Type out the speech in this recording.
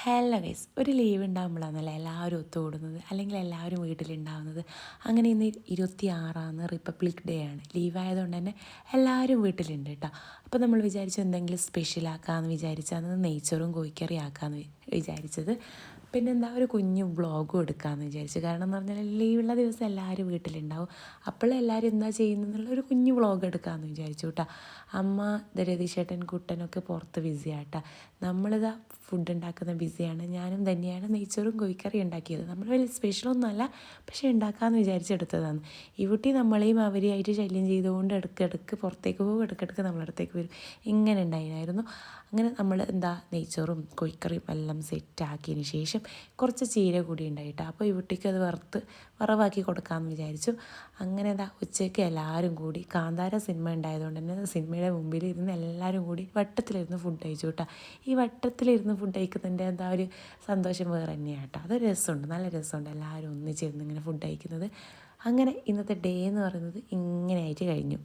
Hello guys, ഒരു leave ഉണ്ടാകുമ്പോഴാണല്ലോ എല്ലാവരും ഒത്തുകൂടുന്നത്, അല്ലെങ്കിൽ എല്ലാവരും വീട്ടിലുണ്ടാകുന്നത്. അങ്ങനെ ഇന്ന് 26 റിപ്പബ്ലിക് ഡേ ആണ്. ലീവായതുകൊണ്ട് തന്നെ എല്ലാവരും വീട്ടിലുണ്ട് കേട്ടോ. അപ്പോൾ നമ്മൾ വിചാരിച്ചു എന്തെങ്കിലും സ്പെഷ്യൽ ആക്കാമെന്ന് വിചാരിച്ചാണ് നെയ്ച്ചോറും കോഴിക്കറി ആക്കാമെന്ന് വിചാരിച്ചത്. പിന്നെന്താ ഒരു കുഞ്ഞു വ്ളോഗും എടുക്കാമെന്ന് വിചാരിച്ചു. കാരണം എന്ന് പറഞ്ഞാൽ ലീവുള്ള ദിവസം എല്ലാവരും വീട്ടിലുണ്ടാവും. അപ്പോഴെല്ലാവരും എന്താ ചെയ്യുന്നതെന്നുള്ള ഒരു കുഞ്ഞു വ്ളോഗ് എടുക്കാമെന്ന് വിചാരിച്ചു കേട്ടോ. അമ്മ രതീഷേട്ടൻ കുട്ടനൊക്കെ പുറത്ത് ബിസിയാട്ടാ. നമ്മളിതാ ഫുഡ് ഉണ്ടാക്കുന്ന ബിസിയാണ്. ഞാനും തന്നെയാണ് നെയ്ച്ചോറും കോഴിക്കറി ഉണ്ടാക്കിയത്. നമ്മൾ വലിയ സ്പെഷ്യലൊന്നുമല്ല, പക്ഷേ ഉണ്ടാക്കാമെന്ന് വിചാരിച്ചെടുത്തതാണ്. ഈ കുട്ടി നമ്മളെയും അവരെയായിട്ട് ശല്യം ചെയ്തുകൊണ്ട് ഇടയ്ക്കിടയ്ക്ക് പുറത്തേക്ക് പോകും, ഇടയ്ക്കിടയ്ക്ക് നമ്മളടുത്തേക്ക് വരും. ഇങ്ങനെ ഉണ്ടായിരുന്നു. അങ്ങനെ നമ്മൾ നെയ്ച്ചോറും കോഴിക്കറിയും എല്ലാം സെറ്റാക്കിയതിന് ശേഷം കുറച്ച് ചീര കൂടി ഉണ്ടായിട്ടാണ്. അപ്പോൾ ഈ കുട്ടിക്ക് അത് വറവാക്കി കൊടുക്കാമെന്ന് വിചാരിച്ചു. അങ്ങനെ ഉച്ചയ്ക്ക് എല്ലാവരും കൂടി കാന്താര സിനിമ ഉണ്ടായതുകൊണ്ട് തന്നെ സിനിമയുടെ മുമ്പിൽ ഇരുന്ന് എല്ലാവരും കൂടി വട്ടത്തിലിരുന്ന് ഫുഡ് കഴിച്ചു കേട്ടോ. ഈ വട്ടത്തിലിരുന്ന് ഫുഡ് കഴിക്കുന്നതിൻ്റെ ഒരു സന്തോഷം വേറെ തന്നെയാണ് കേട്ടോ. അത് രസമുണ്ട്, നല്ല രസമുണ്ട് എല്ലാവരും ഒന്നിച്ചിരുന്ന് ഇങ്ങനെ ഫുഡ് കഴിക്കുന്നത്. അങ്ങനെ ഇന്നത്തെ ഡേ എന്ന് പറയുന്നത് ഇങ്ങനെയായിട്ട് കഴിഞ്ഞു.